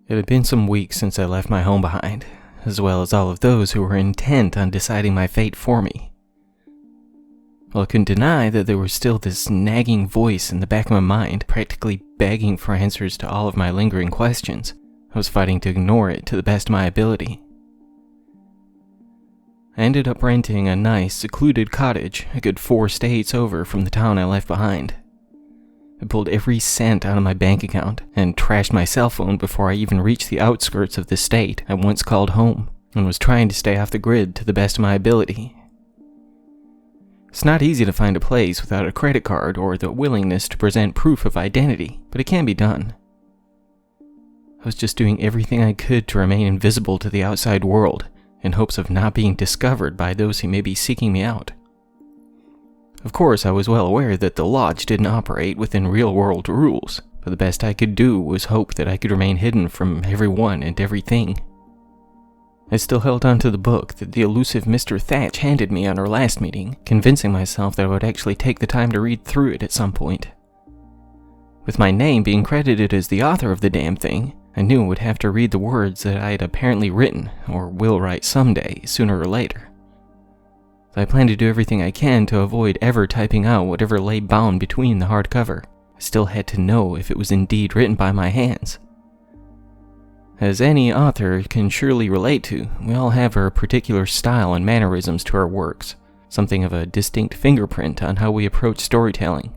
It had been some weeks since I left my home behind, as well as all of those who were intent on deciding my fate for me. While I couldn't deny that there was still this nagging voice in the back of my mind, practically begging for answers to all of my lingering questions, I was fighting to ignore it to the best of my ability. I ended up renting a nice, secluded cottage a good 4 states over from the town I left behind. I pulled every cent out of my bank account and trashed my cell phone before I even reached the outskirts of the state I once called home, and was trying to stay off the grid to the best of my ability. It's not easy to find a place without a credit card or the willingness to present proof of identity, but it can be done. I was just doing everything I could to remain invisible to the outside world, in hopes of not being discovered by those who may be seeking me out. Of course, I was well aware that the lodge didn't operate within real-world rules, but the best I could do was hope that I could remain hidden from everyone and everything. I still held on to the book that the elusive Mr. Thatch handed me on our last meeting, convincing myself that I would actually take the time to read through it at some point. With my name being credited as the author of the damn thing, I knew I would have to read the words that I had apparently written, or will write someday, sooner or later. I planned to do everything I can to avoid ever typing out whatever lay bound between the hardcover. I still had to know if it was indeed written by my hands. As any author can surely relate to, we all have our particular style and mannerisms to our works, something of a distinct fingerprint on how we approach storytelling.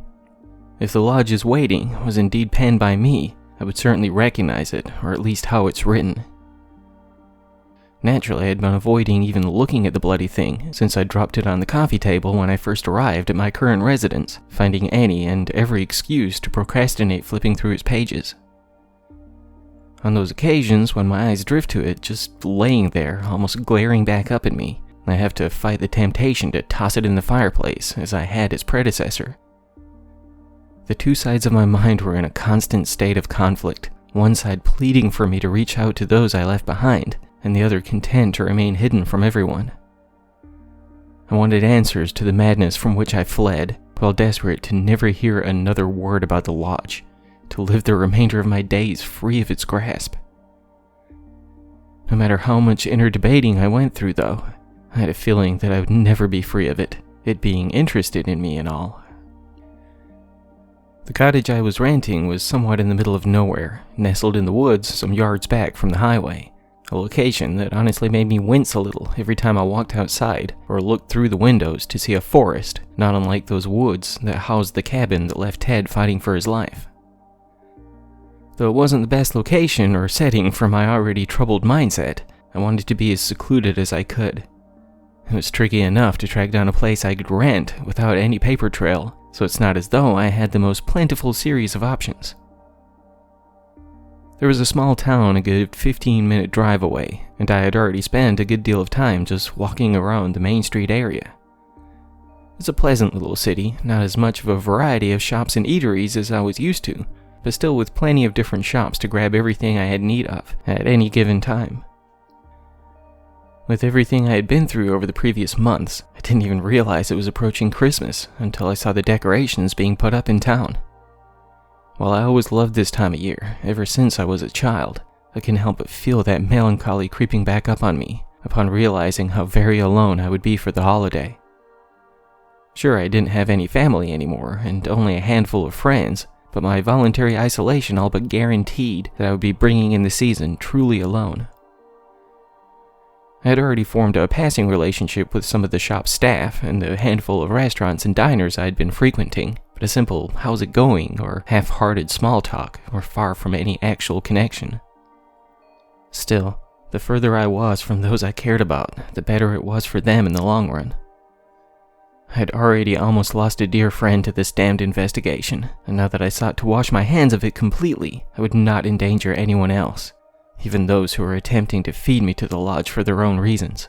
If The Lodge is Waiting was indeed penned by me, I would certainly recognize it, or at least how it's written. Naturally, I had been avoiding even looking at the bloody thing since I dropped it on the coffee table when I first arrived at my current residence, finding any and every excuse to procrastinate flipping through its pages. On those occasions when my eyes drift to it, just laying there, almost glaring back up at me, I have to fight the temptation to toss it in the fireplace as I had its predecessor. The two sides of my mind were in a constant state of conflict, one side pleading for me to reach out to those I left behind, and the other content to remain hidden from everyone. I wanted answers to the madness from which I fled, while desperate to never hear another word about the lodge, to live the remainder of my days free of its grasp. No matter how much inner debating I went through, though, I had a feeling that I would never be free of it being interested in me and all. The cottage I was renting was somewhat in the middle of nowhere, nestled in the woods some yards back from the highway. A location that honestly made me wince a little every time I walked outside or looked through the windows to see a forest, not unlike those woods that housed the cabin that left Ted fighting for his life. Though it wasn't the best location or setting for my already troubled mindset, I wanted to be as secluded as I could. It was tricky enough to track down a place I could rent without any paper trail, so it's not as though I had the most plentiful series of options. There was a small town a good 15-minute drive away, and I had already spent a good deal of time just walking around the Main Street area. It's a pleasant little city, not as much of a variety of shops and eateries as I was used to, but still with plenty of different shops to grab everything I had need of at any given time. With everything I had been through over the previous months, I didn't even realize it was approaching Christmas until I saw the decorations being put up in town. While I always loved this time of year, ever since I was a child, I couldn't help but feel that melancholy creeping back up on me upon realizing how very alone I would be for the holiday. Sure, I didn't have any family anymore, and only a handful of friends, but my voluntary isolation all but guaranteed that I would be bringing in the season truly alone. I had already formed a passing relationship with some of the shop staff and the handful of restaurants and diners I had been frequenting, but a simple "how's it going" or half-hearted small talk were far from any actual connection. Still, the further I was from those I cared about, the better it was for them in the long run. I had already almost lost a dear friend to this damned investigation, and now that I sought to wash my hands of it completely, I would not endanger anyone else, even those who were attempting to feed me to the lodge for their own reasons.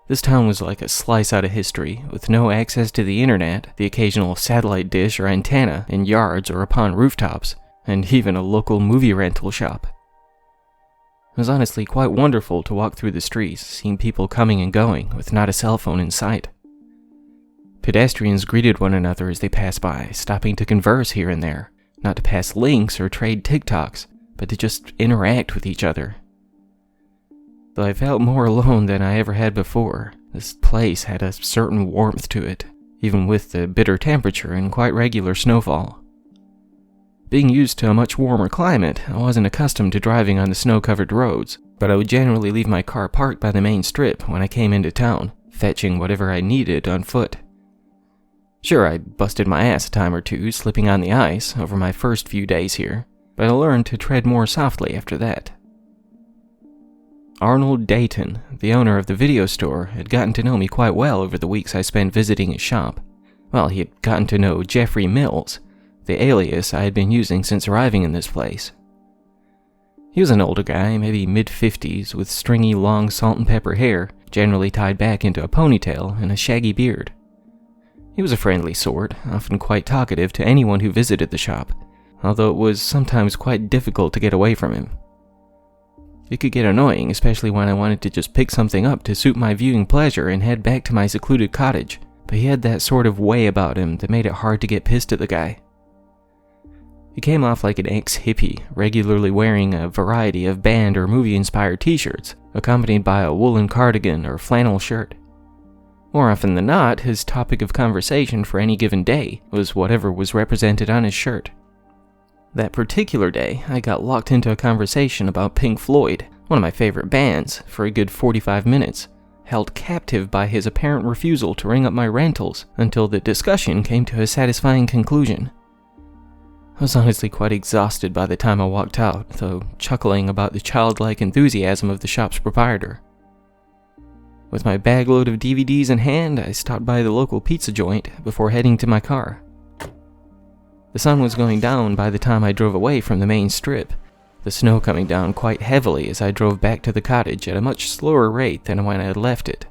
This town was like a slice out of history, with no access to the internet, the occasional satellite dish or antenna in yards or upon rooftops, and even a local movie rental shop. It was honestly quite wonderful to walk through the streets, seeing people coming and going, with not a cell phone in sight. Pedestrians greeted one another as they passed by, stopping to converse here and there, not to pass links or trade TikToks, but to just interact with each other. Though I felt more alone than I ever had before, this place had a certain warmth to it, even with the bitter temperature and quite regular snowfall. Being used to a much warmer climate, I wasn't accustomed to driving on the snow-covered roads, but I would generally leave my car parked by the main strip when I came into town, fetching whatever I needed on foot. Sure, I busted my ass a time or two slipping on the ice over my first few days here, but I learned to tread more softly after that. Arnold Dayton, the owner of the video store, had gotten to know me quite well over the weeks I spent visiting his shop. Well, he had gotten to know Jeffrey Mills, the alias I had been using since arriving in this place. He was an older guy, maybe mid-50s, with stringy long salt and pepper hair, generally tied back into a ponytail, and a shaggy beard. He was a friendly sort, often quite talkative to anyone who visited the shop, although it was sometimes quite difficult to get away from him. It could get annoying, especially when I wanted to just pick something up to suit my viewing pleasure and head back to my secluded cottage, but he had that sort of way about him that made it hard to get pissed at the guy. He came off like an ex-hippie, regularly wearing a variety of band or movie-inspired t-shirts, accompanied by a woolen cardigan or flannel shirt. More often than not, his topic of conversation for any given day was whatever was represented on his shirt. That particular day, I got locked into a conversation about Pink Floyd, one of my favorite bands, for a good 45 minutes, held captive by his apparent refusal to ring up my rentals until the discussion came to a satisfying conclusion. I was honestly quite exhausted by the time I walked out, though chuckling about the childlike enthusiasm of the shop's proprietor. With my bag load of DVDs in hand, I stopped by the local pizza joint before heading to my car. The sun was going down by the time I drove away from the main strip, the snow coming down quite heavily as I drove back to the cottage at a much slower rate than when I had left it.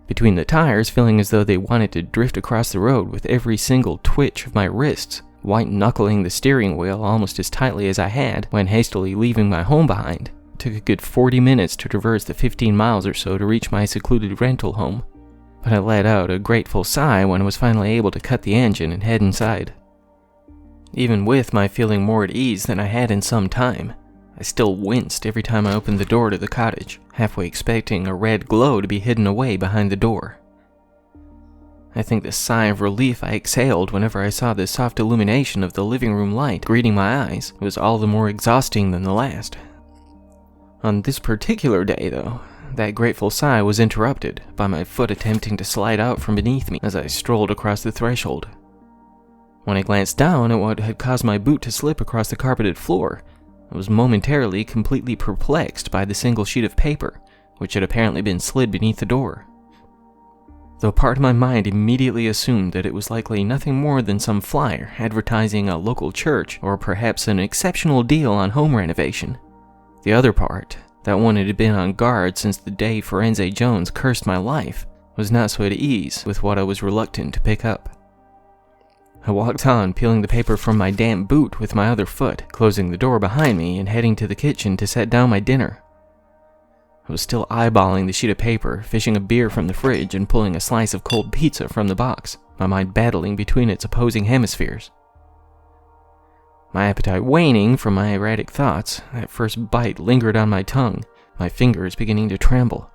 Between the tires feeling as though they wanted to drift across the road with every single twitch of my wrists, white-knuckling the steering wheel almost as tightly as I had when hastily leaving my home behind, it took a good 40 minutes to traverse the 15 miles or so to reach my secluded rental home, but I let out a grateful sigh when I was finally able to cut the engine and head inside. Even with my feeling more at ease than I had in some time, I still winced every time I opened the door to the cottage, halfway expecting a red glow to be hidden away behind the door. I think the sigh of relief I exhaled whenever I saw the soft illumination of the living room light greeting my eyes was all the more exhausting than the last. On this particular day, though, that grateful sigh was interrupted by my foot attempting to slide out from beneath me as I strolled across the threshold. When I glanced down at what had caused my boot to slip across the carpeted floor, I was momentarily completely perplexed by the single sheet of paper, which had apparently been slid beneath the door. Though part of my mind immediately assumed that it was likely nothing more than some flyer advertising a local church or perhaps an exceptional deal on home renovation, the other part, that one had been on guard since the day Forense Jones cursed my life, was not so at ease with what I was reluctant to pick up. I walked on, peeling the paper from my damp boot with my other foot, closing the door behind me and heading to the kitchen to set down my dinner. I was still eyeballing the sheet of paper, fishing a beer from the fridge and pulling a slice of cold pizza from the box, my mind battling between its opposing hemispheres. My appetite waning from my erratic thoughts, that first bite lingered on my tongue, my fingers beginning to tremble.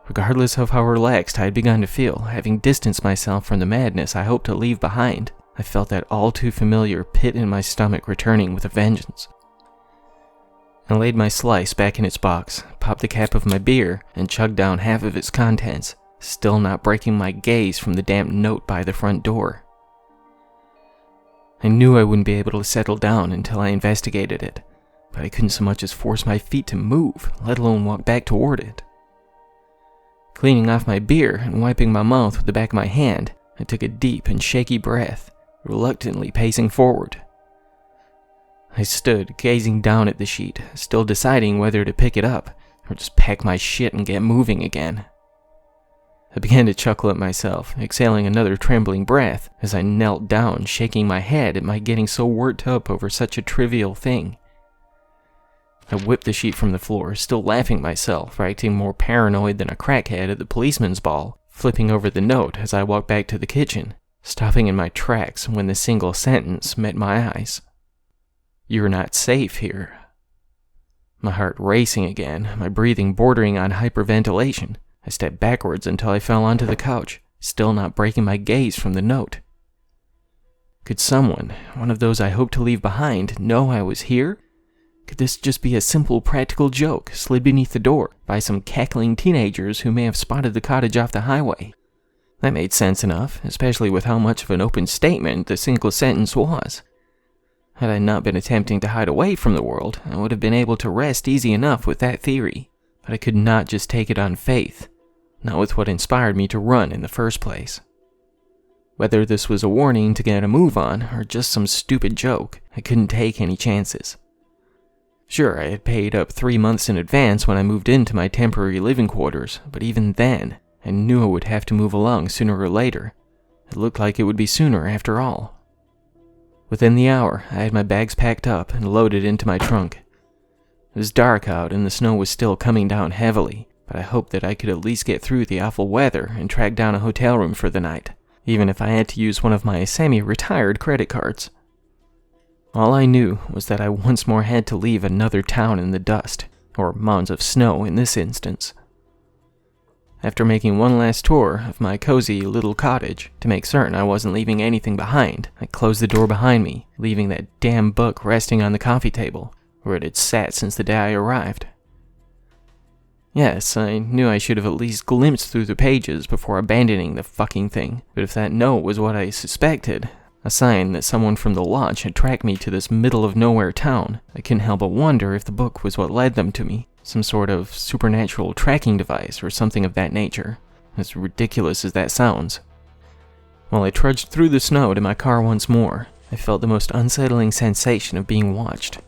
Regardless of how relaxed I had begun to feel, having distanced myself from the madness I hoped to leave behind, I felt that all too familiar pit in my stomach returning with a vengeance. I laid my slice back in its box, popped the cap of my beer, and chugged down half of its contents, still not breaking my gaze from the damp note by the front door. I knew I wouldn't be able to settle down until I investigated it, but I couldn't so much as force my feet to move, let alone walk back toward it. Cleaning off my beer and wiping my mouth with the back of my hand, I took a deep and shaky breath, reluctantly pacing forward. I stood, gazing down at the sheet, still deciding whether to pick it up or just pack my shit and get moving again. I began to chuckle at myself, exhaling another trembling breath as I knelt down, shaking my head at my getting so worked up over such a trivial thing. I whipped the sheet from the floor, still laughing myself, acting more paranoid than a crackhead at the policeman's ball, flipping over the note as I walked back to the kitchen, stopping in my tracks when the single sentence met my eyes. "You're not safe here." My heart racing again, my breathing bordering on hyperventilation, I stepped backwards until I fell onto the couch, still not breaking my gaze from the note. Could someone, one of those I hoped to leave behind, know I was here? Could this just be a simple practical joke slid beneath the door by some cackling teenagers who may have spotted the cottage off the highway? That made sense enough, especially with how much of an open statement the single sentence was. Had I not been attempting to hide away from the world, I would have been able to rest easy enough with that theory, but I could not just take it on faith, not with what inspired me to run in the first place. Whether this was a warning to get a move on, or just some stupid joke, I couldn't take any chances. Sure, I had paid up 3 months in advance when I moved into my temporary living quarters, but even then, I knew I would have to move along sooner or later. It looked like it would be sooner after all. Within the hour, I had my bags packed up and loaded into my trunk. It was dark out and the snow was still coming down heavily, but I hoped that I could at least get through the awful weather and track down a hotel room for the night, even if I had to use one of my semi-retired credit cards. All I knew was that I once more had to leave another town in the dust, or mounds of snow in this instance. After making one last tour of my cozy little cottage to make certain I wasn't leaving anything behind, I closed the door behind me, leaving that damn book resting on the coffee table, where it had sat since the day I arrived. Yes, I knew I should have at least glimpsed through the pages before abandoning the fucking thing, but if that note was what I suspected, a sign that someone from the lodge had tracked me to this middle-of-nowhere town, I couldn't help but wonder if the book was what led them to me. Some sort of supernatural tracking device or something of that nature, as ridiculous as that sounds. While I trudged through the snow to my car once more, I felt the most unsettling sensation of being watched.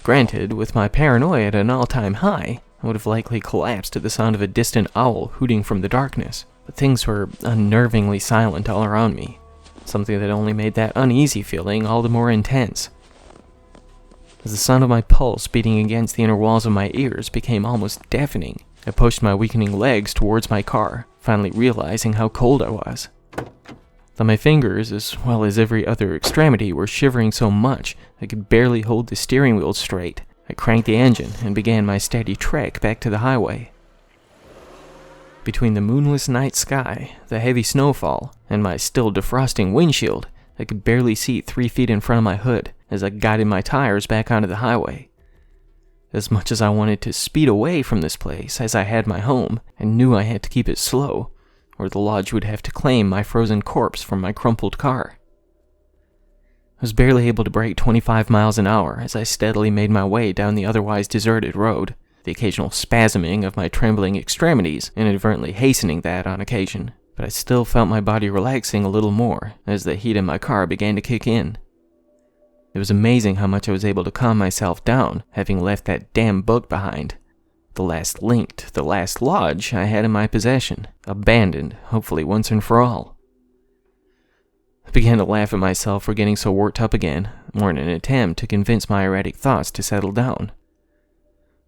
Granted, with my paranoia at an all-time high, I would have likely collapsed at the sound of a distant owl hooting from the darkness, but things were unnervingly silent all around me, something that only made that uneasy feeling all the more intense. As the sound of my pulse beating against the inner walls of my ears became almost deafening, I pushed my weakening legs towards my car, finally realizing how cold I was. Though my fingers, as well as every other extremity, were shivering so much I could barely hold the steering wheel straight, I cranked the engine and began my steady trek back to the highway. Between the moonless night sky, the heavy snowfall, and my still defrosting windshield, I could barely see 3 feet in front of my hood as I guided my tires back onto the highway. As much as I wanted to speed away from this place as I had my home, and knew I had to keep it slow, or the lodge would have to claim my frozen corpse from my crumpled car. I was barely able to break 25 miles an hour as I steadily made my way down the otherwise deserted road, the occasional spasming of my trembling extremities inadvertently hastening that on occasion, but I still felt my body relaxing a little more as the heat in my car began to kick in. It was amazing how much I was able to calm myself down, having left that damn book behind. The last link to the last lodge I had in my possession, abandoned, hopefully once and for all. I began to laugh at myself for getting so worked up again, more in an attempt to convince my erratic thoughts to settle down.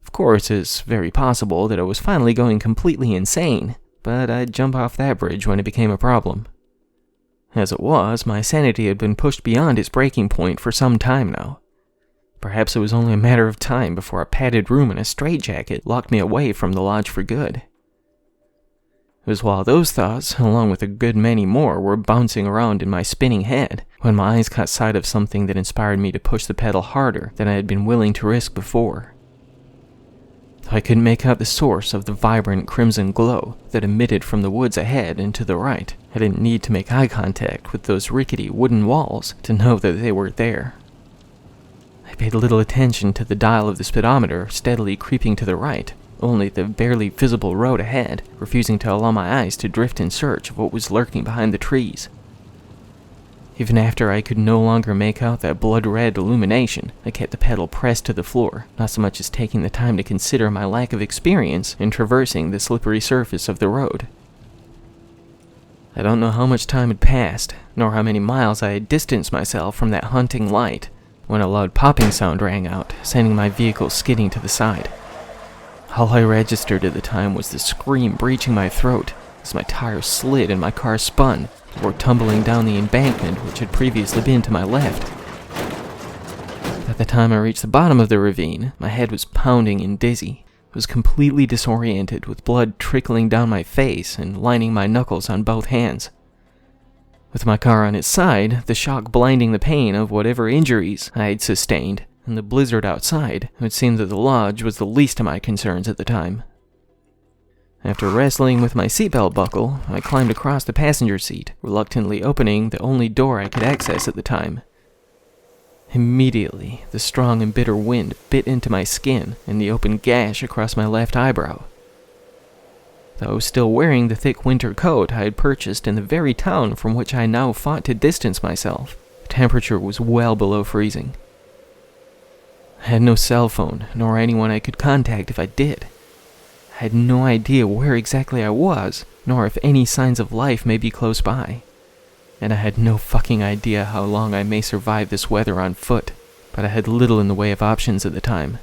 Of course, it's very possible that I was finally going completely insane, but I'd jump off that bridge when it became a problem. As it was, my sanity had been pushed beyond its breaking point for some time now. Perhaps it was only a matter of time before a padded room and a straitjacket locked me away from the lodge for good. It was while those thoughts, along with a good many more, were bouncing around in my spinning head, when my eyes caught sight of something that inspired me to push the pedal harder than I had been willing to risk before. Though I couldn't make out the source of the vibrant crimson glow that emitted from the woods ahead and to the right, I didn't need to make eye contact with those rickety wooden walls to know that they were there. I paid little attention to the dial of the speedometer steadily creeping to the right, only the barely visible road ahead, refusing to allow my eyes to drift in search of what was lurking behind the trees. Even after I could no longer make out that blood-red illumination, I kept the pedal pressed to the floor, not so much as taking the time to consider my lack of experience in traversing the slippery surface of the road. I don't know how much time had passed, nor how many miles I had distanced myself from that haunting light, when a loud popping sound rang out, sending my vehicle skidding to the side. All I registered at the time was the scream breaching my throat as my tires slid and my car spun, before tumbling down the embankment which had previously been to my left. That the time I reached the bottom of the ravine, my head was pounding and dizzy. I was completely disoriented, with blood trickling down my face and lining my knuckles on both hands. With my car on its side, the shock blinding the pain of whatever injuries I had sustained, and the blizzard outside, it seemed that the lodge was the least of my concerns at the time. After wrestling with my seatbelt buckle, I climbed across the passenger seat, reluctantly opening the only door I could access at the time. Immediately, the strong and bitter wind bit into my skin and the open gash across my left eyebrow. Though I was still wearing the thick winter coat I had purchased in the very town from which I now fought to distance myself, the temperature was well below freezing. I had no cell phone, nor anyone I could contact if I did. I had no idea where exactly I was, nor if any signs of life may be close by. And I had no fucking idea how long I may survive this weather on foot, but I had little in the way of options at the time.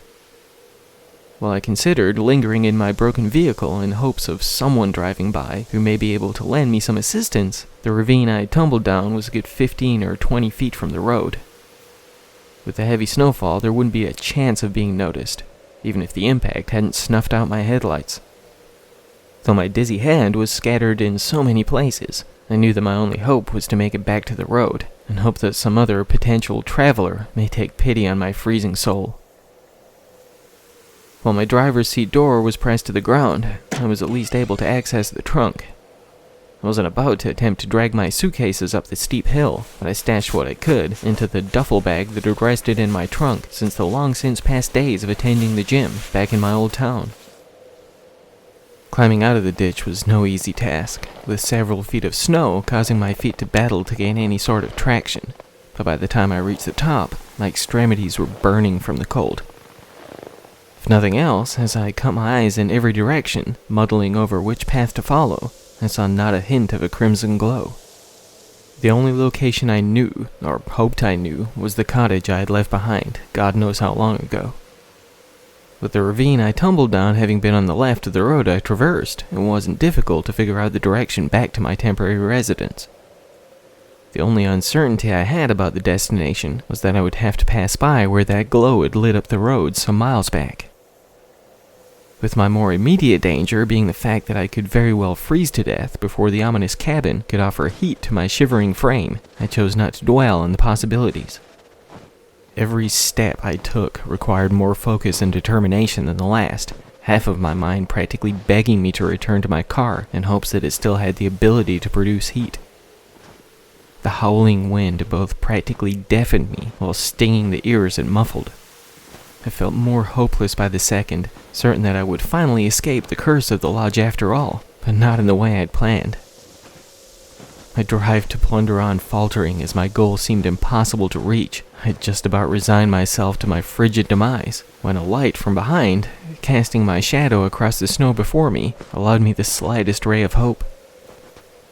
While I considered lingering in my broken vehicle in hopes of someone driving by who may be able to lend me some assistance, the ravine I tumbled down was a good 15 or 20 feet from the road. With the heavy snowfall, there wouldn't be a chance of being noticed, even if the impact hadn't snuffed out my headlights. Though my dizzy head was scattered in so many places, I knew that my only hope was to make it back to the road, and hope that some other potential traveler may take pity on my freezing soul. While my driver's seat door was pressed to the ground, I was at least able to access the trunk. I wasn't about to attempt to drag my suitcases up the steep hill, but I stashed what I could into the duffel bag that had rested in my trunk since the long-since past days of attending the gym back in my old town. Climbing out of the ditch was no easy task, with several feet of snow causing my feet to battle to gain any sort of traction, but by the time I reached the top, my extremities were burning from the cold. If nothing else, as I cut my eyes in every direction, muddling over which path to follow, I saw not a hint of a crimson glow. The only location I knew, or hoped I knew, was the cottage I had left behind, God knows how long ago. With the ravine I tumbled down having been on the left of the road I traversed, it wasn't difficult to figure out the direction back to my temporary residence. The only uncertainty I had about the destination was that I would have to pass by where that glow had lit up the road some miles back. With my more immediate danger being the fact that I could very well freeze to death before the ominous cabin could offer heat to my shivering frame, I chose not to dwell on the possibilities. Every step I took required more focus and determination than the last, half of my mind practically begging me to return to my car in hopes that it still had the ability to produce heat. The howling wind both practically deafened me while stinging the ears it muffled. I felt more hopeless by the second, certain that I would finally escape the curse of the lodge after all, but not in the way I'd planned. My drive to plunder on faltering as my goal seemed impossible to reach. I had just about resigned myself to my frigid demise, when a light from behind, casting my shadow across the snow before me, allowed me the slightest ray of hope.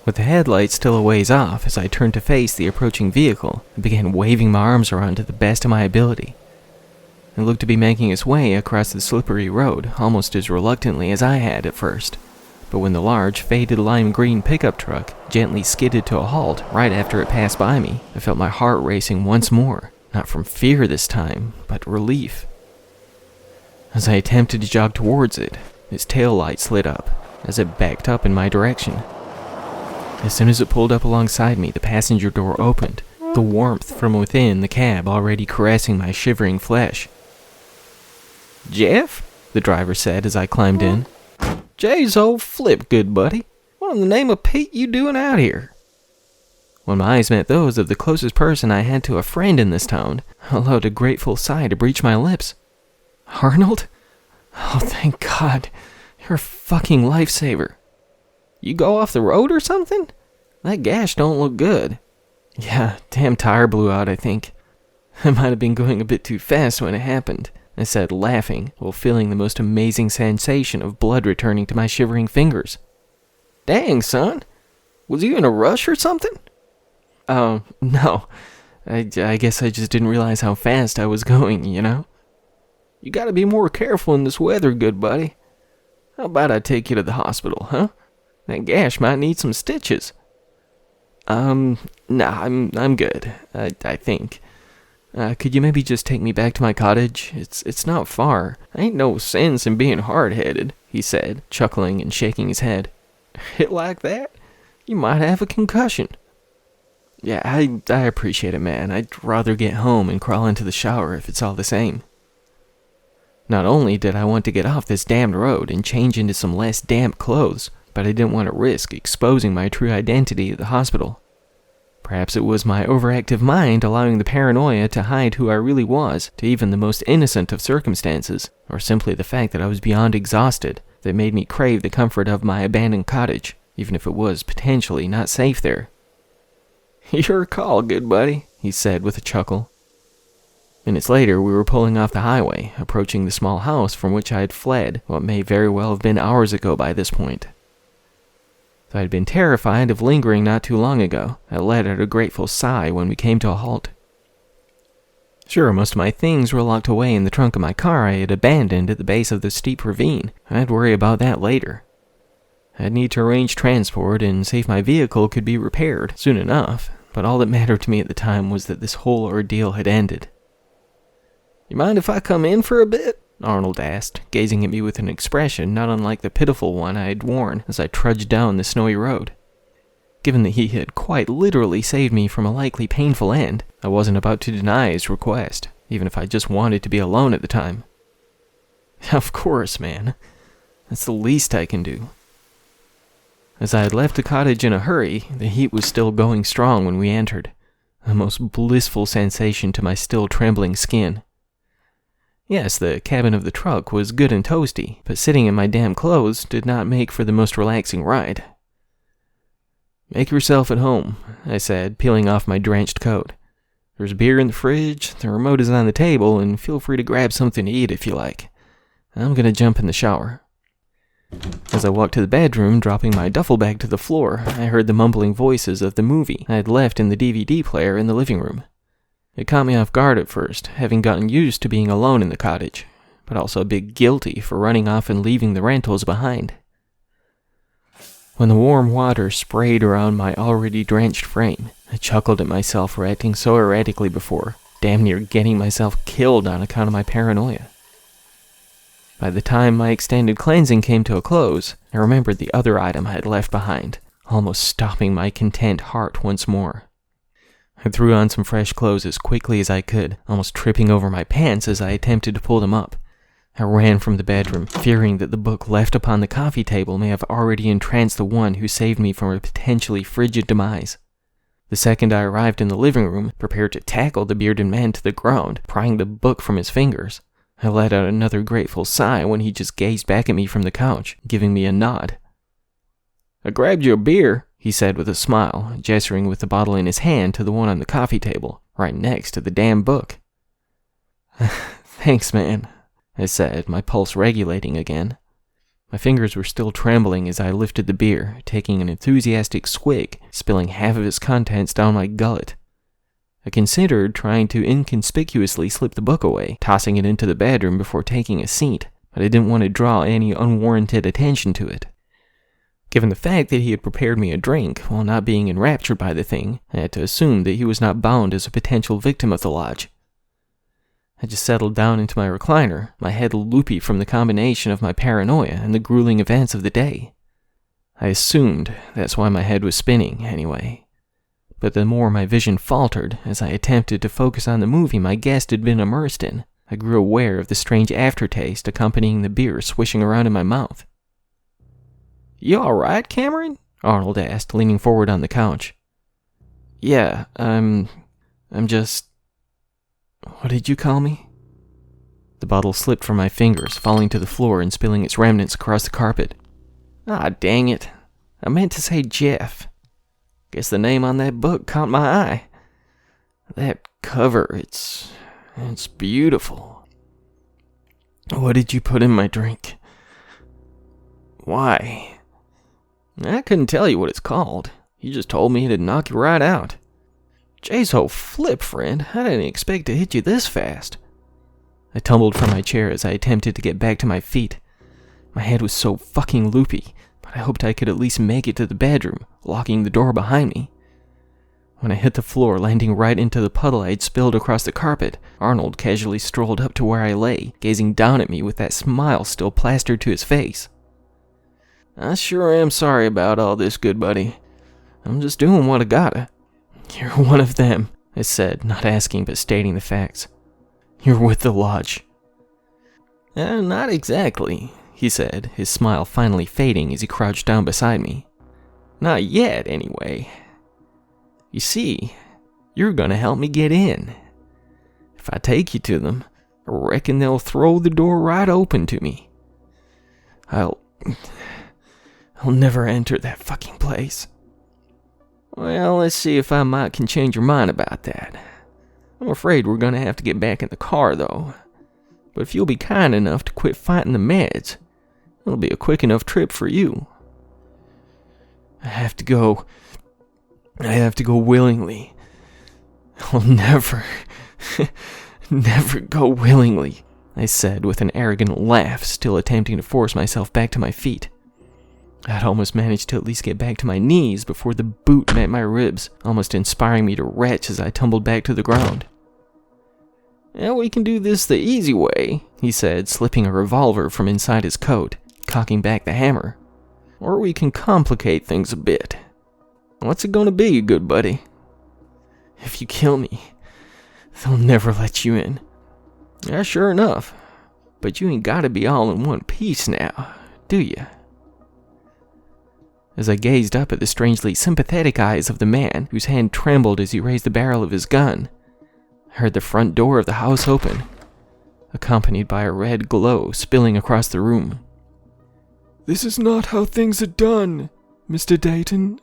With the headlights still a ways off as I turned to face the approaching vehicle, I began waving my arms around to the best of my ability. It looked to be making its way across the slippery road almost as reluctantly as I had at first, but when the large, faded lime-green pickup truck gently skidded to a halt right after it passed by me, I felt my heart racing once more, not from fear this time, but relief. As I attempted to jog towards it, its tail lights lit up as it backed up in my direction. As soon as it pulled up alongside me, the passenger door opened, the warmth from within the cab already caressing my shivering flesh. "Jeff?" the driver said as I climbed in. "Jay's old flip, good buddy. What in the name of Pete you doing out here?" When my eyes met those of the closest person I had to a friend in this town, I allowed a grateful sigh to breach my lips. "Arnold? Oh, thank God. You're a fucking lifesaver. You go off the road or something? That gash don't look good." "Yeah, damn tire blew out, I think. I might have been going a bit too fast when it happened," I said, laughing, while feeling the most amazing sensation of blood returning to my shivering fingers. "Dang, son. Was you in a rush or something?" No. I guess I just didn't realize how fast I was going, you know? You gotta be more careful in this weather, good buddy. How about I take you to the hospital, huh? That gash might need some stitches." Nah, I'm good, I think. Could you maybe just take me back to my cottage? It's not far. Ain't no sense in being hard-headed," he said, chuckling and shaking his head. "Hit like that? You might have a concussion." "Yeah, I appreciate it, man. I'd rather get home and crawl into the shower if it's all the same." Not only did I want to get off this damned road and change into some less damp clothes, but I didn't want to risk exposing my true identity at the hospital. Perhaps it was my overactive mind allowing the paranoia to hide who I really was to even the most innocent of circumstances, or simply the fact that I was beyond exhausted that made me crave the comfort of my abandoned cottage, even if it was potentially not safe there. "Your call, good buddy," he said with a chuckle. Minutes later, we were pulling off the highway, approaching the small house from which I had fled what may very well have been hours ago by this point. Though I had been terrified of lingering not too long ago, I let out a grateful sigh when we came to a halt. Sure, most of my things were locked away in the trunk of my car I had abandoned at the base of the steep ravine, and I'd worry about that later. I'd need to arrange transport and see if my vehicle could be repaired soon enough, but all that mattered to me at the time was that this whole ordeal had ended. "You mind if I come in for a bit?" Arnold asked, gazing at me with an expression not unlike the pitiful one I had worn as I trudged down the snowy road. Given that he had quite literally saved me from a likely painful end, I wasn't about to deny his request, even if I just wanted to be alone at the time. "Of course, man. That's the least I can do." As I had left the cottage in a hurry, the heat was still going strong when we entered, a most blissful sensation to my still trembling skin. Yes, the cabin of the truck was good and toasty, but sitting in my damp clothes did not make for the most relaxing ride. "Make yourself at home," I said, peeling off my drenched coat. "There's beer in the fridge, the remote is on the table, and feel free to grab something to eat if you like. I'm gonna jump in the shower." As I walked to the bedroom, dropping my duffel bag to the floor, I heard the mumbling voices of the movie I had left in the DVD player in the living room. It caught me off guard at first, having gotten used to being alone in the cottage, but also a bit guilty for running off and leaving the rentals behind. When the warm water sprayed around my already drenched frame, I chuckled at myself for acting so erratically before, damn near getting myself killed on account of my paranoia. By the time my extended cleansing came to a close, I remembered the other item I had left behind, almost stopping my content heart once more. I threw on some fresh clothes as quickly as I could, almost tripping over my pants as I attempted to pull them up. I ran from the bedroom, fearing that the book left upon the coffee table may have already entranced the one who saved me from a potentially frigid demise. The second I arrived in the living room, prepared to tackle the bearded man to the ground, prying the book from his fingers, I let out another grateful sigh when he just gazed back at me from the couch, giving me a nod. "I grabbed you a beer," he said with a smile, gesturing with the bottle in his hand to the one on the coffee table, right next to the damn book. "Thanks, man," I said, my pulse regulating again. My fingers were still trembling as I lifted the beer, taking an enthusiastic swig, spilling half of its contents down my gullet. I considered trying to inconspicuously slip the book away, tossing it into the bedroom before taking a seat, but I didn't want to draw any unwarranted attention to it. Given the fact that he had prepared me a drink while not being enraptured by the thing, I had to assume that he was not bound as a potential victim of the lodge. I just settled down into my recliner, my head loopy from the combination of my paranoia and the grueling events of the day. I assumed that's why my head was spinning, anyway. But the more my vision faltered as I attempted to focus on the movie my guest had been immersed in, I grew aware of the strange aftertaste accompanying the beer swishing around in my mouth. "You alright, Cameron?" Arnold asked, leaning forward on the couch. "Yeah, I'm just... What did you call me?" The bottle slipped from my fingers, falling to the floor and spilling its remnants across the carpet. "Ah, dang it. I meant to say Jeff. Guess the name on that book caught my eye. That cover, it's beautiful. What did you put in my drink?" "Why? I couldn't tell you what it's called. You just told me it'd knock you right out. Jay's whole flip, friend. I didn't expect to hit you this fast." I tumbled from my chair as I attempted to get back to my feet. My head was so fucking loopy, but I hoped I could at least make it to the bedroom, locking the door behind me. When I hit the floor, landing right into the puddle I had spilled across the carpet, Arnold casually strolled up to where I lay, gazing down at me with that smile still plastered to his face. "I sure am sorry about all this, good buddy. I'm just doing what I gotta." "You're one of them," I said, not asking but stating the facts. "You're with the lodge." Not exactly," he said, his smile finally fading as he crouched down beside me. "Not yet, anyway. You see, you're gonna help me get in. If I take you to them, I reckon they'll throw the door right open to me. I'll never enter that fucking place." "Well, let's see if I can change your mind about that. I'm afraid we're gonna have to get back in the car, though. But if you'll be kind enough to quit fighting the meds, it'll be a quick enough trip for you." I have to go willingly. "I'll never go willingly," I said with an arrogant laugh, still attempting to force myself back to my feet. I'd almost managed to at least get back to my knees before the boot met my ribs, almost inspiring me to retch as I tumbled back to the ground. "We can do this the easy way," he said, slipping a revolver from inside his coat, cocking back the hammer. "Or we can complicate things a bit. What's it gonna be, good buddy?" "If you kill me, they'll never let you in." "Yeah, sure enough. But you ain't gotta be all in one piece now, do ya?" As I gazed up at the strangely sympathetic eyes of the man whose hand trembled as he raised the barrel of his gun, I heard the front door of the house open, accompanied by a red glow spilling across the room. "This is not how things are done, Mr. Dayton,"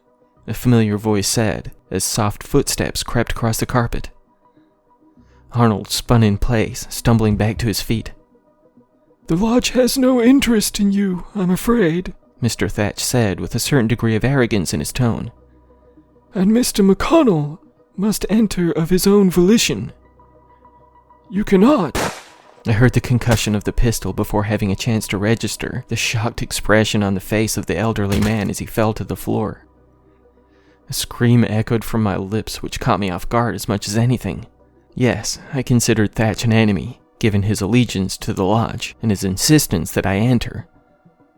a familiar voice said, as soft footsteps crept across the carpet. Arnold spun in place, stumbling back to his feet. "The lodge has no interest in you, I'm afraid," Mr. Thatch said with a certain degree of arrogance in his tone. "And Mr. McConnell must enter of his own volition. You cannot." I heard the concussion of the pistol before having a chance to register the shocked expression on the face of the elderly man as he fell to the floor. A scream echoed from my lips which caught me off guard as much as anything. Yes, I considered Thatch an enemy, given his allegiance to the lodge and his insistence that I enter.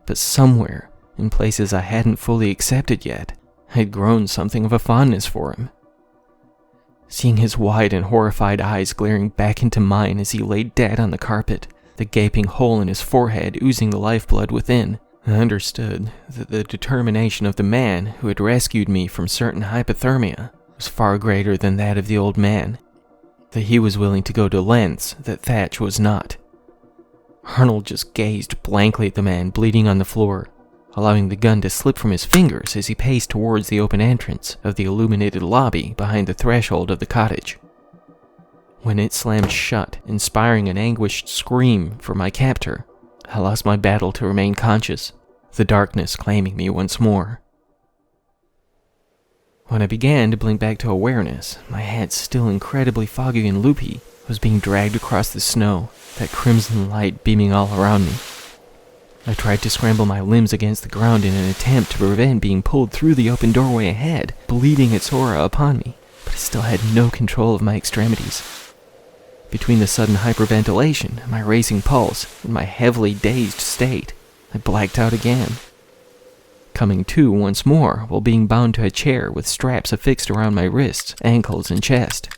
But somewhere, in places I hadn't fully accepted yet, I had grown something of a fondness for him. Seeing his wide and horrified eyes glaring back into mine as he lay dead on the carpet, the gaping hole in his forehead oozing the lifeblood within, I understood that the determination of the man who had rescued me from certain hypothermia was far greater than that of the old man, that he was willing to go to lengths that Thatch was not. Arnold just gazed blankly at the man bleeding on the floor, allowing the gun to slip from his fingers as he paced towards the open entrance of the illuminated lobby behind the threshold of the cottage. When it slammed shut, inspiring an anguished scream for my captor, I lost my battle to remain conscious, the darkness claiming me once more. When I began to blink back to awareness, my head still incredibly foggy and loopy, was being dragged across the snow, that crimson light beaming all around me. I tried to scramble my limbs against the ground in an attempt to prevent being pulled through the open doorway ahead, bleeding its aura upon me, but I still had no control of my extremities. Between the sudden hyperventilation, my racing pulse, and my heavily dazed state, I blacked out again. Coming to once more while being bound to a chair with straps affixed around my wrists, ankles, and chest.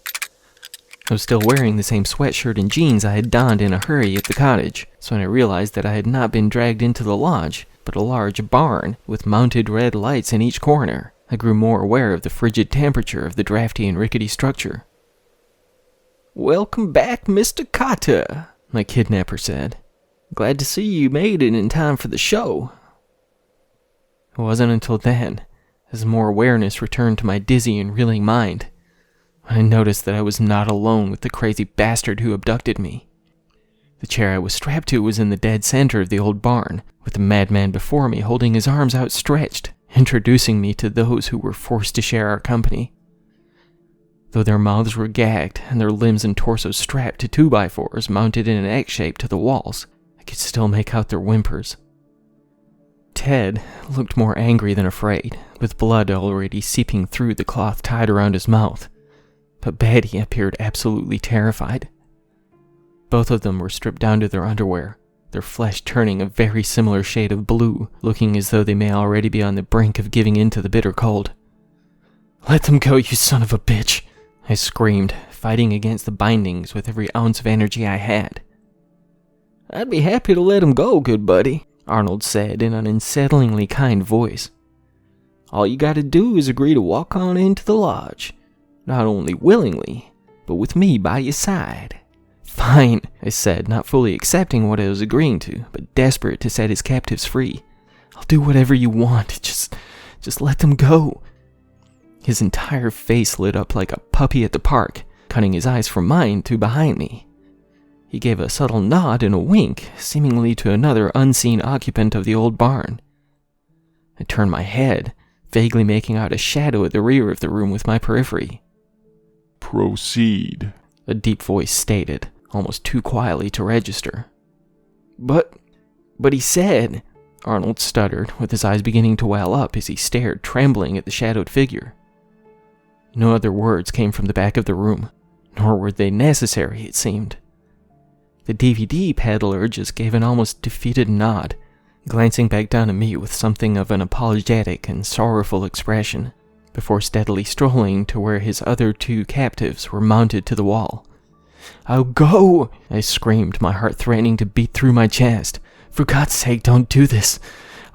I was still wearing the same sweatshirt and jeans I had donned in a hurry at the cottage, so when I realized that I had not been dragged into the lodge, but a large barn with mounted red lights in each corner, I grew more aware of the frigid temperature of the drafty and rickety structure. "Welcome back, Mr. Carter," my kidnapper said. "Glad to see you made it in time for the show." It wasn't until then, as more awareness returned to my dizzy and reeling mind, I noticed that I was not alone with the crazy bastard who abducted me. The chair I was strapped to was in the dead center of the old barn, with the madman before me holding his arms outstretched, introducing me to those who were forced to share our company. Though their mouths were gagged and their limbs and torsos strapped to 2x4s mounted in an X shape to the walls, I could still make out their whimpers. Ted looked more angry than afraid, with blood already seeping through the cloth tied around his mouth. But Betty appeared absolutely terrified. Both of them were stripped down to their underwear, their flesh turning a very similar shade of blue, looking as though they may already be on the brink of giving in to the bitter cold. "Let them go, you son of a bitch!" I screamed, fighting against the bindings with every ounce of energy I had. "I'd be happy to let him go, good buddy," Arnold said in an unsettlingly kind voice. "All you gotta do is agree to walk on into the lodge. Not only willingly, but with me by your side." "Fine," I said, not fully accepting what I was agreeing to, but desperate to set his captives free. "I'll do whatever you want, just let them go." His entire face lit up like a puppy at the park, cutting his eyes from mine to behind me. He gave a subtle nod and a wink, seemingly to another unseen occupant of the old barn. I turned my head, vaguely making out a shadow at the rear of the room with my periphery. "Proceed," a deep voice stated, almost too quietly to register. But he said," Arnold stuttered, with his eyes beginning to well up as he stared, trembling at the shadowed figure. No other words came from the back of the room, nor were they necessary, it seemed. The DVD peddler just gave an almost defeated nod, glancing back down at me with something of an apologetic and sorrowful expression, before steadily strolling to where his other two captives were mounted to the wall. "I'll go!" I screamed, my heart threatening to beat through my chest. "For God's sake, don't do this!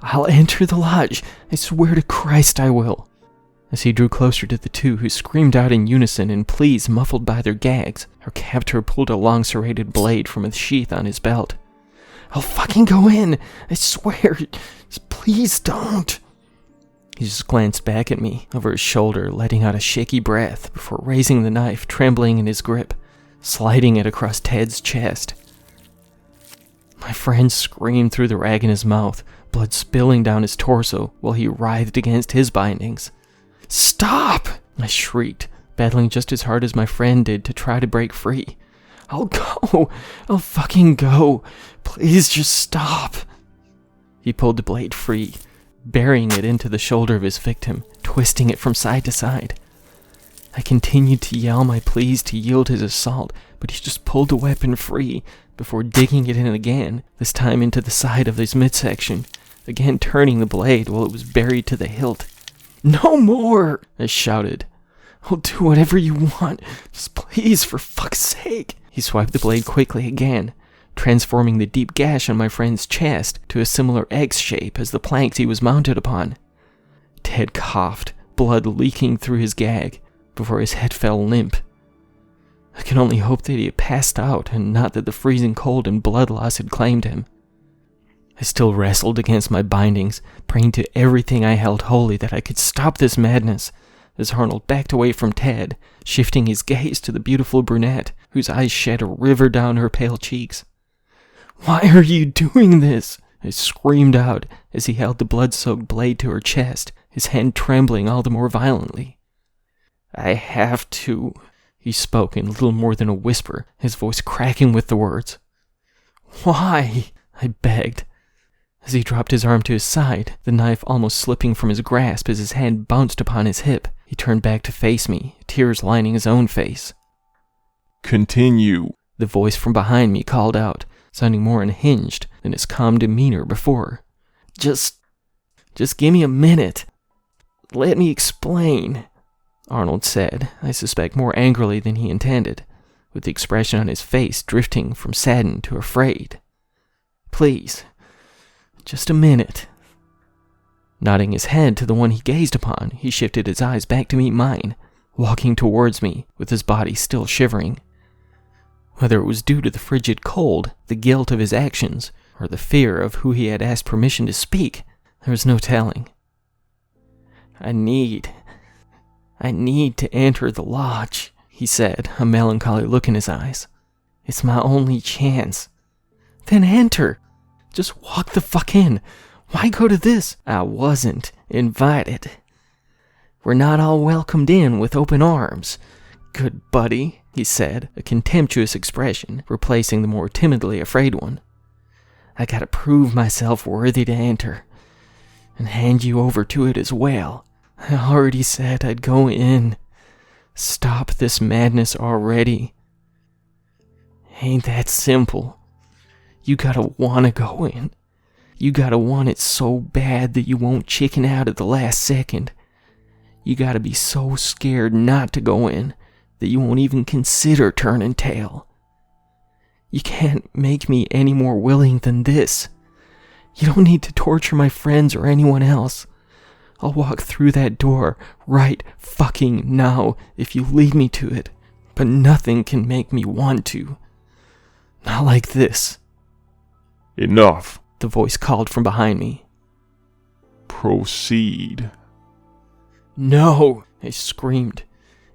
I'll enter the lodge! I swear to Christ I will!" As he drew closer to the two who screamed out in unison in pleas muffled by their gags, our captor pulled a long serrated blade from a sheath on his belt. "I'll fucking go in! I swear! Just please don't!" He just glanced back at me, over his shoulder, letting out a shaky breath before raising the knife, trembling in his grip, sliding it across Ted's chest. My friend screamed through the rag in his mouth, blood spilling down his torso while he writhed against his bindings. "Stop!" I shrieked, battling just as hard as my friend did to try to break free. "I'll go! I'll fucking go! Please just stop!" He pulled the blade free, burying it into the shoulder of his victim, twisting it from side to side. I continued to yell my pleas to yield his assault, but he just pulled the weapon free before digging it in again, this time into the side of his midsection, again turning the blade while it was buried to the hilt. "No more!" I shouted. "I'll do whatever you want. Just please, for fuck's sake." He swiped the blade quickly again, transforming the deep gash on my friend's chest to a similar X shape as the planks he was mounted upon. Ted coughed, blood leaking through his gag, before his head fell limp. I could only hope that he had passed out and not that the freezing cold and blood loss had claimed him. I still wrestled against my bindings, praying to everything I held holy that I could stop this madness, as Arnold backed away from Ted, shifting his gaze to the beautiful brunette, whose eyes shed a river down her pale cheeks. "Why are you doing this?" I screamed out as he held the blood-soaked blade to her chest, his hand trembling all the more violently. "I have to," he spoke in little more than a whisper, his voice cracking with the words. "Why?" I begged. As he dropped his arm to his side, the knife almost slipping from his grasp as his hand bounced upon his hip, he turned back to face me, tears lining his own face. "Continue," the voice from behind me called out, sounding more unhinged than his calm demeanor before. Just give me a minute. Let me explain," Arnold said, I suspect more angrily than he intended, with the expression on his face drifting from saddened to afraid. "Please. Just a minute." Nodding his head to the one he gazed upon, he shifted his eyes back to meet mine, walking towards me, with his body still shivering. Whether it was due to the frigid cold, the guilt of his actions, or the fear of who he had asked permission to speak, there was no telling. I need to enter the lodge," he said, a melancholy look in his eyes. "It's my only chance." "Then enter! Just walk the fuck in. Why go to this?" "I wasn't invited. We're not all welcomed in with open arms. Good buddy," he said, a contemptuous expression replacing the more timidly afraid one. "I gotta prove myself worthy to enter. and hand you over to it as well. I already said I'd go in. Stop this madness already. Ain't that simple. You gotta wanna go in. You gotta want it so bad that you won't chicken out at the last second. You gotta be so scared not to go in that you won't even consider turning tail. You can't make me any more willing than this. You don't need to torture my friends or anyone else. I'll walk through that door right fucking now if you lead me to it, but nothing can make me want to. Not like this. Enough. The voice called from behind me. Proceed. No, I screamed.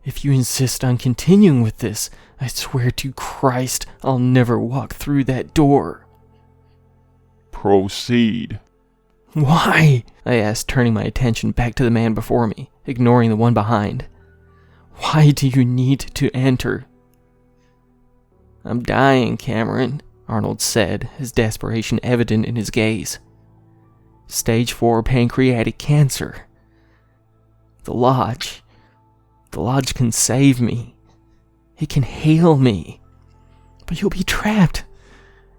If you insist on continuing with this, I swear to Christ I'll never walk through that door. Proceed. Why? I asked, turning my attention back to the man before me, ignoring the one behind. Why do you need to enter? I'm dying, Cameron, Arnold said, his desperation evident in his gaze. Stage 4 pancreatic cancer. The Lodge can save me. It can heal me. But you'll be trapped.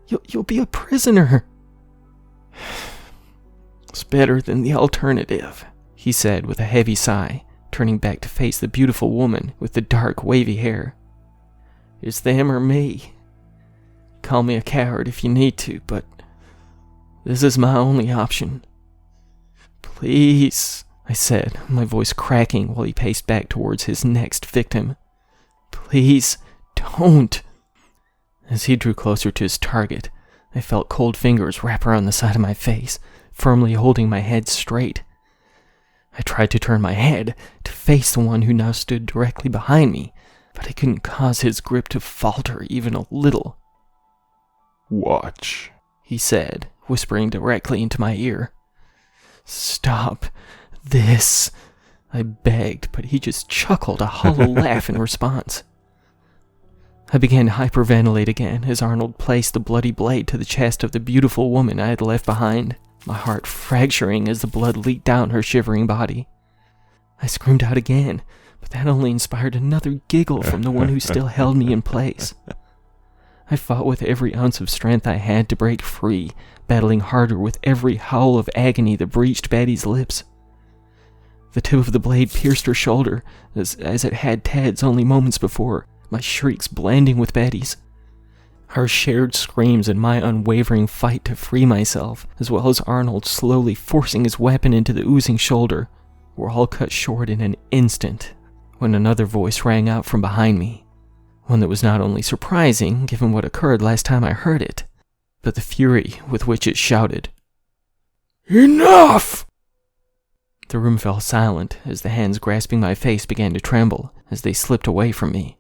You'll be a prisoner. It's better than the alternative, he said with a heavy sigh, turning back to face the beautiful woman with the dark, wavy hair. It's them or me. Call me a coward if you need to, but this is my only option. Please, I said, my voice cracking while he paced back towards his next victim. Please, don't. As he drew closer to his target, I felt cold fingers wrap around the side of my face, firmly holding my head straight. I tried to turn my head to face the one who now stood directly behind me, but I couldn't cause his grip to falter even a little. Watch, he said, whispering directly into my ear. Stop this, I begged, but he just chuckled a hollow laugh in response. I began to hyperventilate again as Arnold placed the bloody blade to the chest of the beautiful woman I had left behind, my heart fracturing as the blood leaked down her shivering body. I screamed out again, but that only inspired another giggle from the one who still held me in place. I fought with every ounce of strength I had to break free, battling harder with every howl of agony that breached Betty's lips. The tip of the blade pierced her shoulder, as it had Ted's only moments before, my shrieks blending with Betty's. Our shared screams and my unwavering fight to free myself, as well as Arnold slowly forcing his weapon into the oozing shoulder, were all cut short in an instant, when another voice rang out from behind me. One that was not only surprising, given what occurred last time I heard it, but the fury with which it shouted. Enough! The room fell silent as the hands grasping my face began to tremble as they slipped away from me.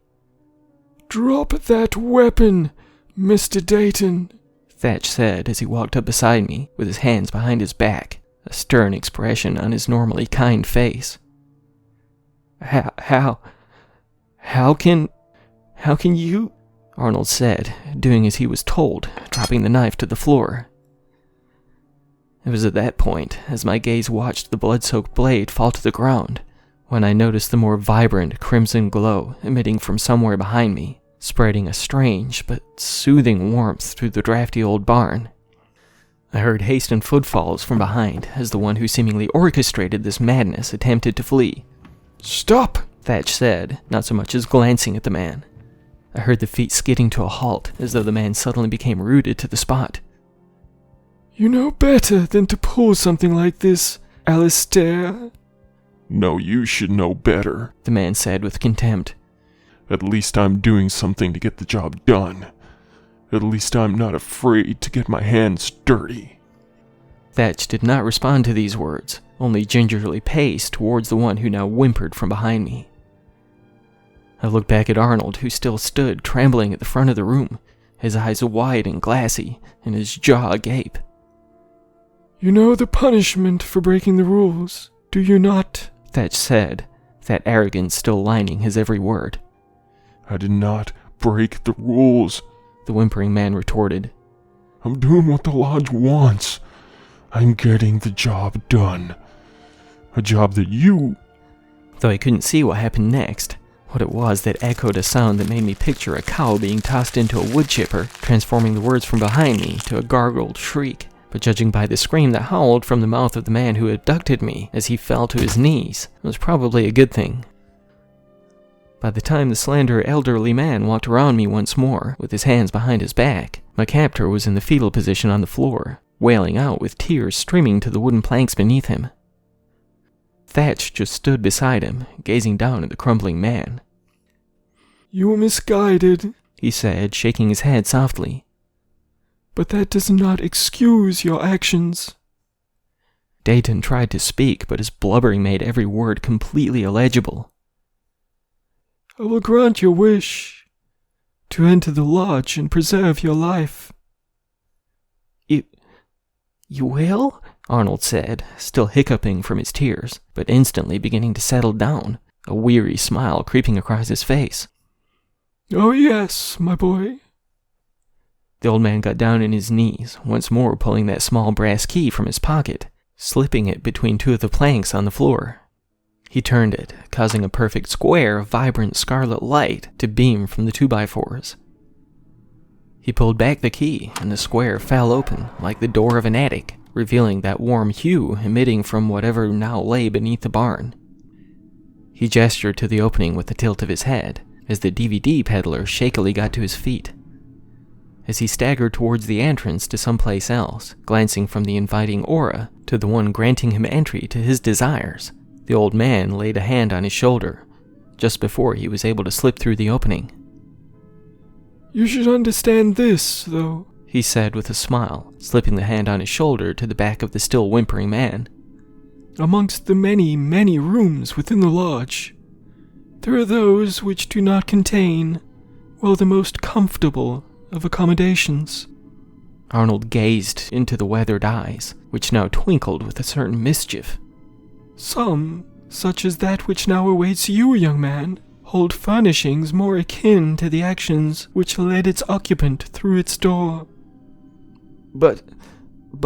Drop that weapon, Mr. Dayton, Thatch said as he walked up beside me with his hands behind his back, a stern expression on his normally kind face. How can you? Arnold said, doing as he was told, dropping the knife to the floor. It was at that point, as my gaze watched the blood-soaked blade fall to the ground, when I noticed the more vibrant crimson glow emitting from somewhere behind me, spreading a strange but soothing warmth through the drafty old barn. I heard hastened footfalls from behind as the one who seemingly orchestrated this madness attempted to flee. Stop, Thatch said, not so much as glancing at the man. I heard the feet skidding to a halt, as though the man suddenly became rooted to the spot. You know better than to pull something like this, Alistair. No, you should know better, The man said with contempt. At least I'm doing something to get the job done. At least I'm not afraid to get my hands dirty. Thatch did not respond to these words, only gingerly paced towards the one who now whimpered from behind me. I looked back at Arnold, who still stood trembling at the front of the room, his eyes wide and glassy, and his jaw agape. You know the punishment for breaking the rules, do you not? Thatch said, that arrogance still lining his every word. I did not break the rules, The whimpering man retorted. I'm doing what the Lodge wants. I'm getting the job done. A job that you... Though I couldn't see what happened next, what it was that echoed a sound that made me picture a cow being tossed into a wood chipper, transforming the words from behind me to a gargled shriek. But judging by the scream that howled from the mouth of the man who abducted me as he fell to his knees, it was probably a good thing. By the time the slender elderly man walked around me once more, with his hands behind his back, my captor was in the fetal position on the floor, wailing out with tears streaming to the wooden planks beneath him. Thatch just stood beside him, gazing down at the crumbling man. You were misguided, he said, shaking his head softly. But that does not excuse your actions. Dayton tried to speak, but his blubbering made every word completely illegible. I will grant your wish to enter the lodge and preserve your life. You will? Arnold said, still hiccuping from his tears, but instantly beginning to settle down, a weary smile creeping across his face. Oh yes, my boy. The old man got down on his knees, once more pulling that small brass key from his pocket, slipping it between two of the planks on the floor. He turned it, causing a perfect square of vibrant scarlet light to beam from the 2x4s. He pulled back the key, and the square fell open like the door of an attic, revealing that warm hue emitting from whatever now lay beneath the barn. He gestured to the opening with a tilt of his head, as the DVD peddler shakily got to his feet. As he staggered towards the entrance to someplace else, glancing from the inviting aura to the one granting him entry to his desires, the old man laid a hand on his shoulder, just before he was able to slip through the opening. You should understand this, though, he said with a smile, slipping the hand on his shoulder to the back of the still whimpering man. Amongst the many, many rooms within the lodge, there are those which do not contain, well, the most comfortable of accommodations. Arnold gazed into the weathered eyes, which now twinkled with a certain mischief. Some, such as that which now awaits you, young man, hold furnishings more akin to the actions which led its occupant through its door. But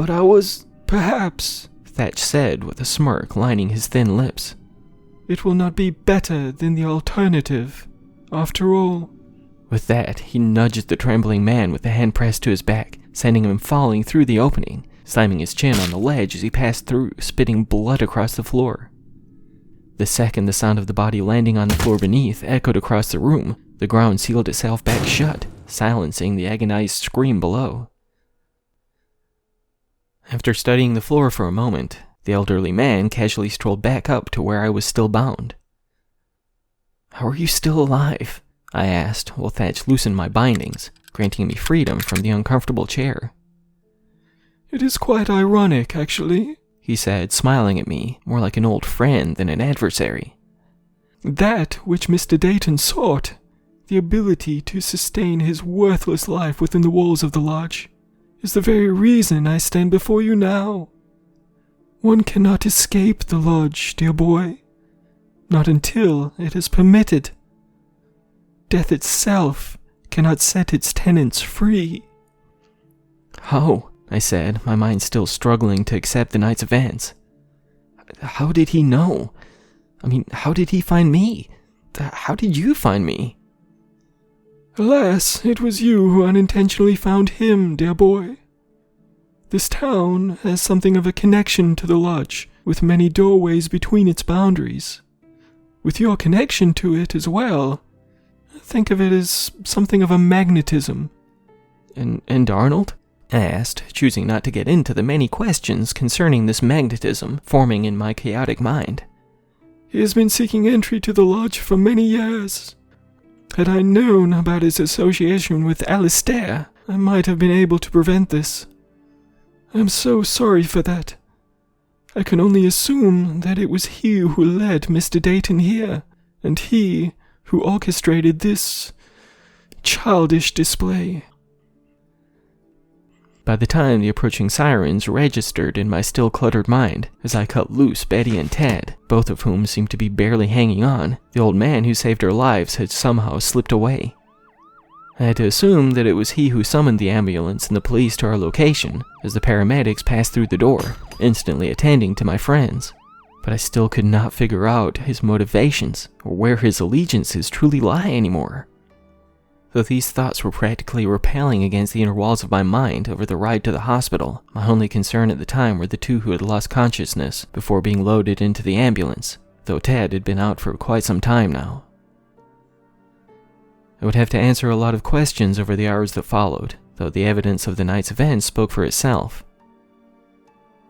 I was... Perhaps, Thatch said with a smirk lining his thin lips. It will not be better than the alternative, after all. With that, he nudged the trembling man with the hand pressed to his back, sending him falling through the opening, slamming his chin on the ledge as he passed through, spitting blood across the floor. The second the sound of the body landing on the floor beneath echoed across the room, the ground sealed itself back shut, silencing the agonized scream below. After studying the floor for a moment, the elderly man casually strolled back up to where I was still bound. "How are you still alive?" I asked, while Thatch loosened my bindings, granting me freedom from the uncomfortable chair. It is quite ironic, actually, he said, smiling at me, more like an old friend than an adversary. That which Mr. Dayton sought, the ability to sustain his worthless life within the walls of the lodge, is the very reason I stand before you now. One cannot escape the lodge, dear boy, not until it is permitted. Death itself cannot set its tenants free. How? I said, my mind still struggling to accept the night's events. How did he know? I mean, how did he find me? How did you find me? Alas, it was you who unintentionally found him, dear boy. This town has something of a connection to the lodge, with many doorways between its boundaries. With your connection to it as well, think of it as something of a magnetism. And Arnold? I asked, choosing not to get into the many questions concerning this magnetism forming in my chaotic mind. He has been seeking entry to the lodge for many years. Had I known about his association with Alistair, I might have been able to prevent this. I am so sorry for that. I can only assume that it was he who led Mr. Dayton here, and he who orchestrated this childish display. By the time the approaching sirens registered in my still cluttered mind, as I cut loose Betty and Ted, both of whom seemed to be barely hanging on, the old man who saved our lives had somehow slipped away. I had to assume that it was he who summoned the ambulance and the police to our location, as the paramedics passed through the door, instantly attending to my friends. But I still could not figure out his motivations or where his allegiances truly lie anymore. Though these thoughts were practically repelling against the inner walls of my mind over the ride to the hospital, my only concern at the time were the two who had lost consciousness before being loaded into the ambulance, though Ted had been out for quite some time now. I would have to answer a lot of questions over the hours that followed, though the evidence of the night's events spoke for itself.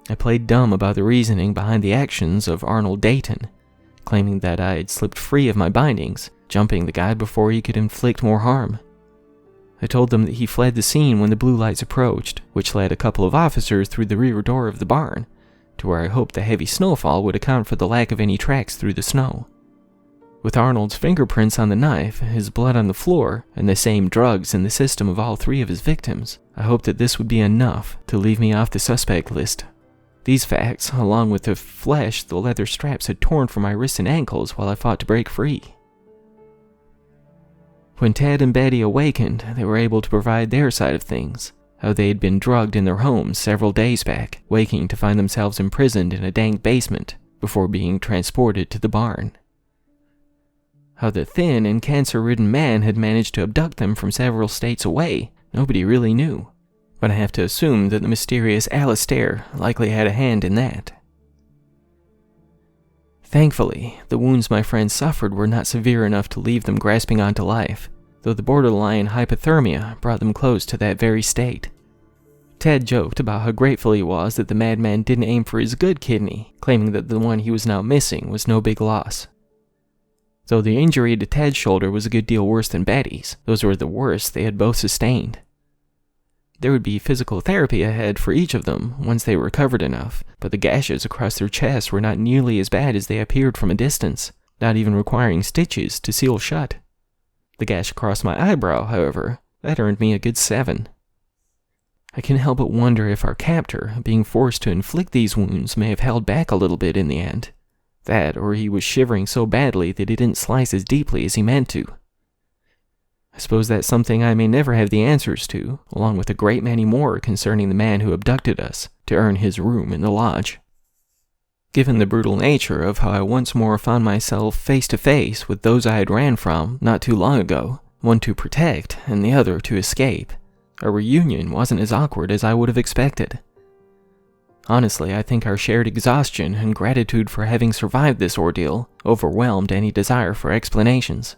I played dumb about the reasoning behind the actions of Arnold Dayton, claiming that I had slipped free of my bindings, jumping the guy before he could inflict more harm. I told them that he fled the scene when the blue lights approached, which led a couple of officers through the rear door of the barn, to where I hoped the heavy snowfall would account for the lack of any tracks through the snow. With Arnold's fingerprints on the knife, his blood on the floor, and the same drugs in the system of all three of his victims, I hoped that this would be enough to leave me off the suspect list. These facts, along with the flesh the leather straps had torn from my wrists and ankles while I fought to break free. When Ted and Betty awakened, they were able to provide their side of things, how they had been drugged in their homes several days back, waking to find themselves imprisoned in a dank basement before being transported to the barn. How the thin and cancer-ridden man had managed to abduct them from several states away, nobody really knew. But I have to assume that the mysterious Alistair likely had a hand in that. Thankfully, the wounds my friends suffered were not severe enough to leave them grasping onto life, though the borderline hypothermia brought them close to that very state. Ted joked about how grateful he was that the madman didn't aim for his good kidney, claiming that the one he was now missing was no big loss. Though the injury to Ted's shoulder was a good deal worse than Betty's, those were the worst they had both sustained. There would be physical therapy ahead for each of them once they recovered enough, but the gashes across their chests were not nearly as bad as they appeared from a distance, not even requiring stitches to seal shut. The gash across my eyebrow, however, that earned me a good 7. I can't help but wonder if our captor, being forced to inflict these wounds, may have held back a little bit in the end. That, or he was shivering so badly that he didn't slice as deeply as he meant to. I suppose that's something I may never have the answers to, along with a great many more concerning the man who abducted us to earn his room in the lodge. Given the brutal nature of how I once more found myself face to face with those I had ran from not too long ago, one to protect and the other to escape, our reunion wasn't as awkward as I would have expected. Honestly, I think our shared exhaustion and gratitude for having survived this ordeal overwhelmed any desire for explanations.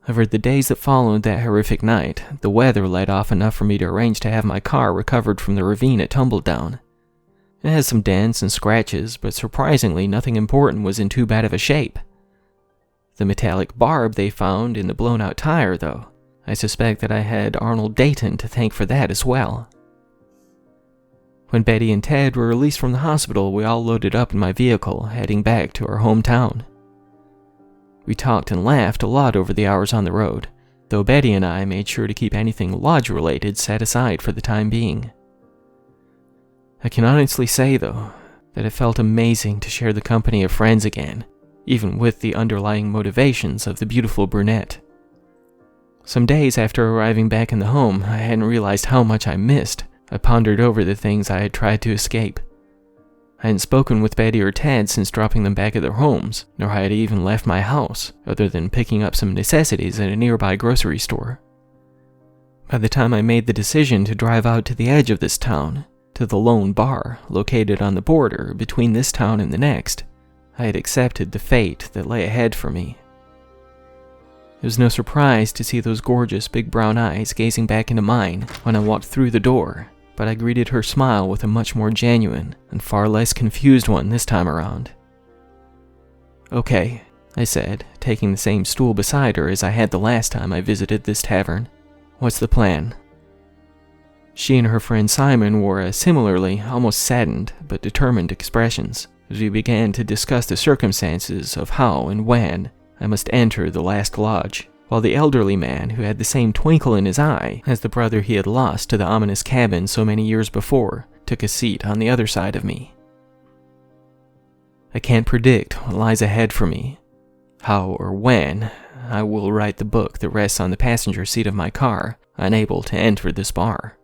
Over the days that followed that horrific night, the weather let off enough for me to arrange to have my car recovered from the ravine it tumbled down. It has some dents and scratches, but surprisingly nothing important was in too bad of a shape. The metallic barb they found in the blown-out tire, though, I suspect that I had Arnold Dayton to thank for that as well. When Betty and Ted were released from the hospital, we all loaded up in my vehicle, heading back to our hometown. We talked and laughed a lot over the hours on the road, though Betty and I made sure to keep anything lodge-related set aside for the time being. I can honestly say, though, that it felt amazing to share the company of friends again, even with the underlying motivations of the beautiful brunette. Some days after arriving back in the home, I hadn't realized how much I missed. I pondered over the things I had tried to escape. I hadn't spoken with Betty or Ted since dropping them back at their homes, nor had I even left my house, other than picking up some necessities at a nearby grocery store. By the time I made the decision to drive out to the edge of this town, to the lone bar located on the border between this town and the next, I had accepted the fate that lay ahead for me. It was no surprise to see those gorgeous big brown eyes gazing back into mine when I walked through the door, but I greeted her smile with a much more genuine and far less confused one this time around. "Okay," I said, taking the same stool beside her as I had the last time I visited this tavern. "What's the plan?" She and her friend Simon wore a similarly almost saddened but determined expressions as we began to discuss the circumstances of how and when I must enter the last lodge, while the elderly man, who had the same twinkle in his eye as the brother he had lost to the ominous cabin so many years before, took a seat on the other side of me. I can't predict what lies ahead for me. How or when, I will write the book that rests on the passenger seat of my car, unable to enter this bar.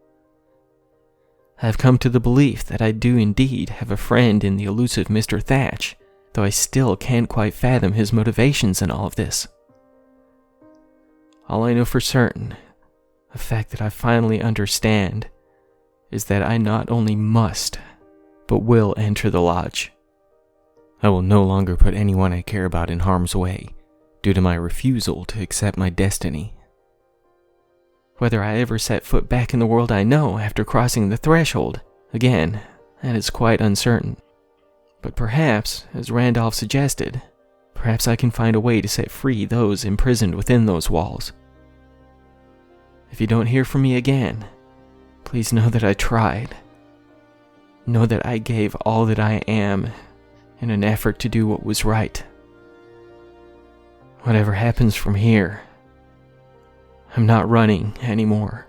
I have come to the belief that I do indeed have a friend in the elusive Mr. Thatch, though I still can't quite fathom his motivations in all of this. All I know for certain, a fact that I finally understand, is that I not only must, but will enter the lodge. I will no longer put anyone I care about in harm's way, due to my refusal to accept my destiny. Whether I ever set foot back in the world I know after crossing the threshold, again, that is quite uncertain. But perhaps, as Randolph suggested, perhaps I can find a way to set free those imprisoned within those walls. If you don't hear from me again, please know that I tried. Know that I gave all that I am in an effort to do what was right. Whatever happens from here, I'm not running anymore.